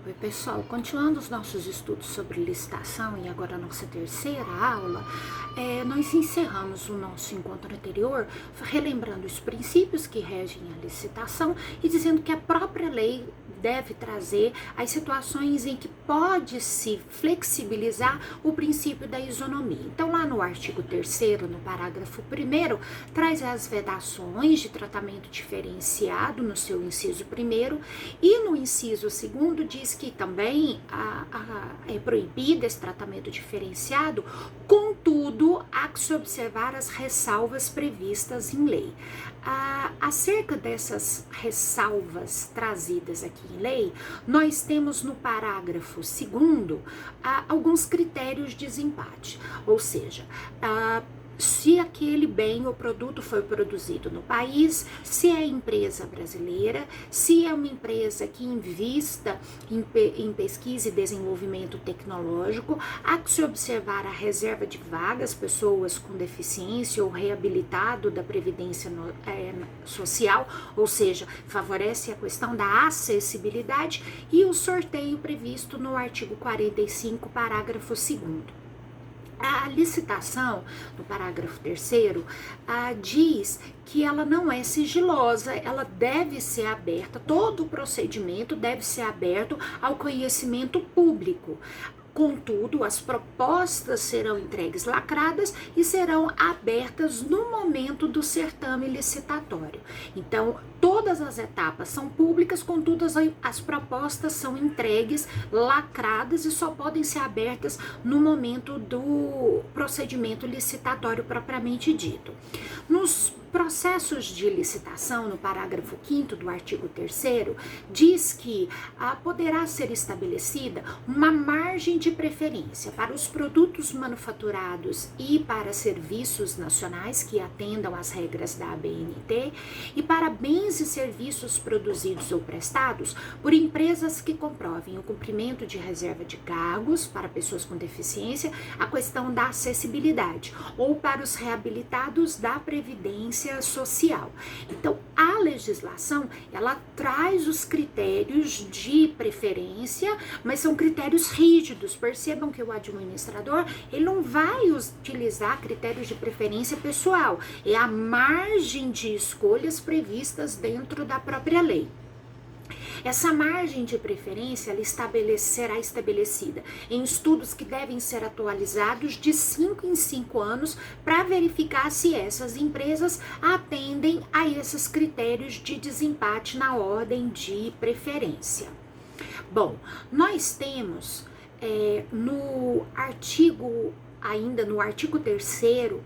Oi pessoal, continuando os nossos estudos sobre licitação e agora a nossa terceira aula, nós encerramos o nosso encontro anterior relembrando os princípios que regem a licitação e dizendo que a própria lei deve trazer as situações em que pode-se flexibilizar o princípio da isonomia. Então lá no artigo 3º, no parágrafo 1º, traz as vedações de tratamento diferenciado no seu inciso 1º e no inciso 2º diz que também é proibido esse tratamento diferenciado, contudo, há que se observar as ressalvas previstas em lei. Acerca dessas ressalvas trazidas aqui em lei, nós temos no parágrafo 2º alguns critérios de desempate, ou seja, se aquele bem ou produto foi produzido no país, se é empresa brasileira, se é uma empresa que invista em pesquisa e desenvolvimento tecnológico, há que se observar a reserva de vagas, pessoas com deficiência ou reabilitado da Previdência Social, ou seja, favorece a questão da acessibilidade e o sorteio previsto no artigo 45, parágrafo 2º. A licitação, no parágrafo 3º, diz que ela não é sigilosa, ela deve ser aberta, todo o procedimento deve ser aberto ao conhecimento público. Contudo, as propostas serão entregues lacradas e serão abertas no momento do certame licitatório. Então, todas as etapas são públicas, contudo, as propostas são entregues lacradas e só podem ser abertas no momento do procedimento licitatório propriamente dito. Nos processos de licitação, no parágrafo 5º do artigo 3º, diz que poderá ser estabelecida uma margem de preferência para os produtos manufaturados e para serviços nacionais que atendam às regras da ABNT e para bens e serviços produzidos ou prestados por empresas que comprovem o cumprimento de reserva de cargos para pessoas com deficiência, a questão da acessibilidade, ou para os reabilitados da Previdência Social. Então, a legislação, ela traz os critérios de preferência, mas são critérios rígidos. Percebam que o administrador, ele não vai utilizar critérios de preferência pessoal, é a margem de escolhas previstas dentro da própria lei. Essa margem de preferência ela será estabelecida em estudos que devem ser atualizados de 5 em 5 anos para verificar se essas empresas atendem a esses critérios de desempate na ordem de preferência. Bom, nós temos no artigo 3º,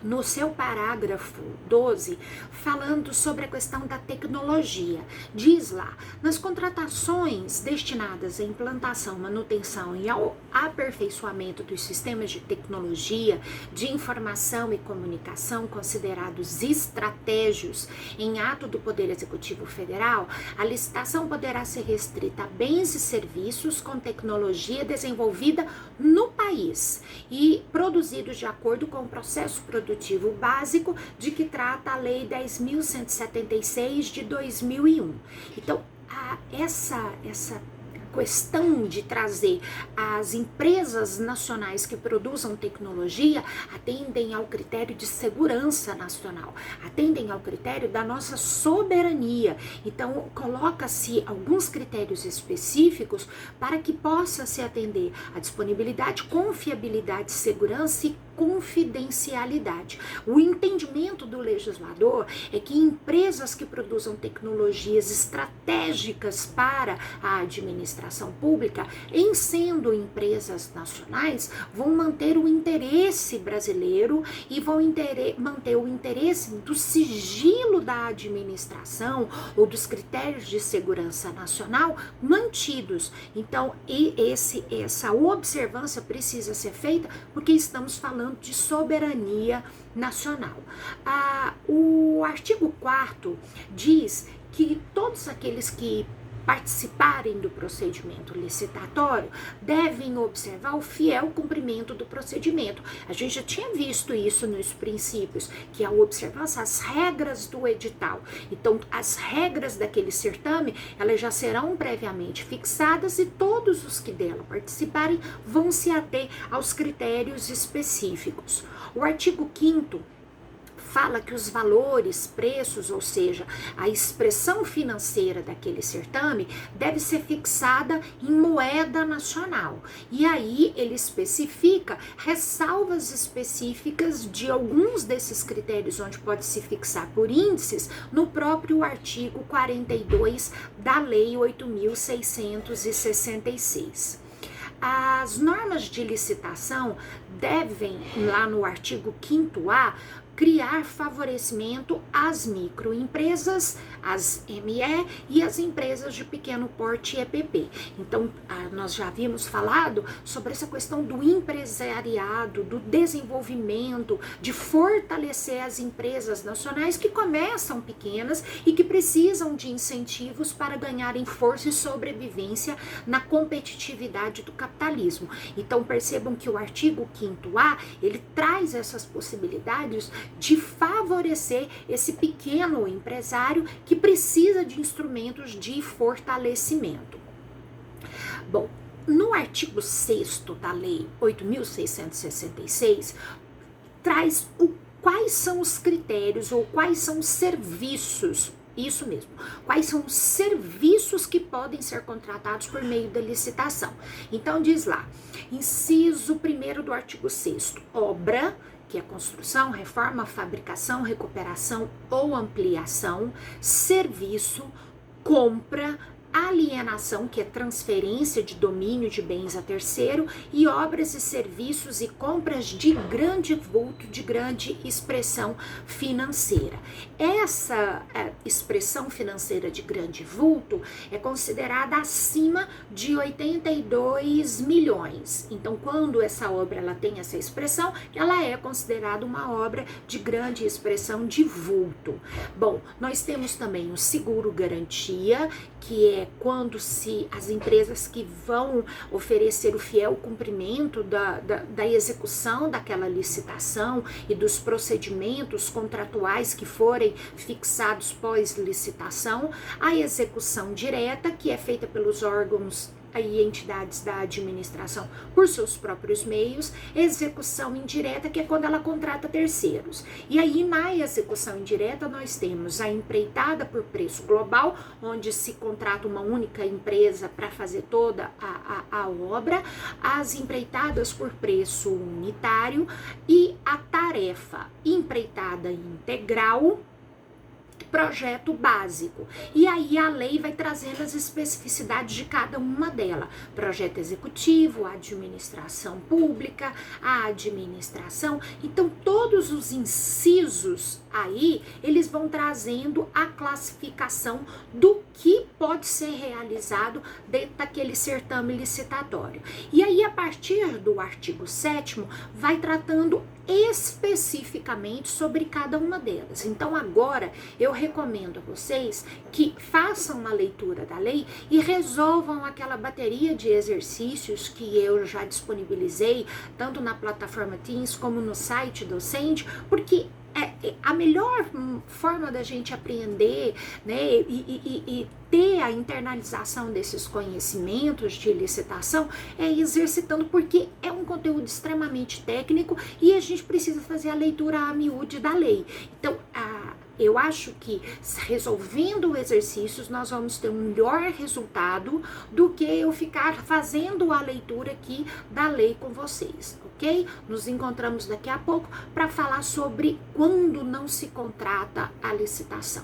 no seu parágrafo 12, falando sobre a questão da tecnologia. Diz lá, nas contratações destinadas à implantação, manutenção e ao aperfeiçoamento dos sistemas de tecnologia, de informação e comunicação considerados estratégicos em ato do Poder Executivo Federal, a licitação poderá ser restrita a bens e serviços com tecnologia desenvolvida no país e produzidos de acordo com o processo produtivo básico de que trata a Lei 10.176 de 2001. Então, essa questão de trazer as empresas nacionais que produzam tecnologia atendem ao critério de segurança nacional, atendem ao critério da nossa soberania. Então, coloca-se alguns critérios específicos para que possa se atender a disponibilidade, confiabilidade, segurança e confidencialidade. O entendimento do legislador é que empresas que produzam tecnologias estratégicas para a administração pública, em sendo empresas nacionais, vão manter o interesse brasileiro e vão manter o interesse do sigilo da administração ou dos critérios de segurança nacional mantidos. Então, essa observância precisa ser feita porque estamos falando de soberania nacional. O artigo 4º diz que todos aqueles que participarem do procedimento licitatório devem observar o fiel cumprimento do procedimento. A gente já tinha visto isso nos princípios, que é a observância às regras do edital. Então, as regras daquele certame, elas já serão previamente fixadas e todos os que dela participarem vão se ater aos critérios específicos. O artigo 5º fala que os valores, preços, ou seja, a expressão financeira daquele certame deve ser fixada em moeda nacional. E aí ele especifica ressalvas específicas de alguns desses critérios, onde pode se fixar por índices, no próprio artigo 42 da Lei 8.666. As normas de licitação devem, lá no artigo 5º-A, criar favorecimento às microempresas, às ME e às empresas de pequeno porte EPP. Então, nós já havíamos falado sobre essa questão do empresariado, do desenvolvimento, de fortalecer as empresas nacionais que começam pequenas e que precisam de incentivos para ganharem força e sobrevivência na competitividade do capitalismo. Então, percebam que o artigo 5º-A, ele traz essas possibilidades de favorecer esse pequeno empresário que precisa de instrumentos de fortalecimento. Bom, no artigo 6º da Lei 8.666, traz quais são os critérios ou quais são os serviços. Isso mesmo. Quais são os serviços que podem ser contratados por meio da licitação? Então, diz lá, inciso 1º do artigo 6º, obra, que é construção, reforma, fabricação, recuperação ou ampliação, serviço, compra, alienação, que é transferência de domínio de bens a terceiro, e obras e serviços e compras de grande vulto, de grande expressão financeira. Essa expressão financeira de grande vulto é considerada acima de 82 milhões. Então, quando essa obra ela tem essa expressão, ela é considerada uma obra de grande expressão de vulto. Bom, nós temos também o seguro garantia, que é quando as empresas que vão oferecer o fiel cumprimento da execução daquela licitação e dos procedimentos contratuais que forem fixados pós-licitação, a execução direta, que é feita pelos órgãos e entidades da administração por seus próprios meios, execução indireta, que é quando ela contrata terceiros. E aí, na execução indireta, nós temos a empreitada por preço global, onde se contrata uma única empresa para fazer toda a obra, as empreitadas por preço unitário e a tarefa empreitada integral, projeto básico. E aí a lei vai trazendo as especificidades de cada uma delas. Projeto executivo, administração pública, a administração. Então, todos os incisos aí, eles vão trazendo a classificação do que pode ser realizado dentro daquele certame licitatório. E aí, a partir do artigo 7º, vai tratando especificamente sobre cada uma delas. Então, agora, eu recomendo a vocês que façam uma leitura da lei e resolvam aquela bateria de exercícios que eu já disponibilizei, tanto na plataforma Teams como no site docente, porque a melhor forma da gente aprender, né, e ter a internalização desses conhecimentos de licitação é exercitando, porque é um conteúdo extremamente técnico e a gente precisa fazer a leitura a miúde da lei. Então, eu acho que resolvendo exercícios nós vamos ter um melhor resultado do que eu ficar fazendo a leitura aqui da lei com vocês, ok? Nos encontramos daqui a pouco para falar sobre quando não se contrata a licitação.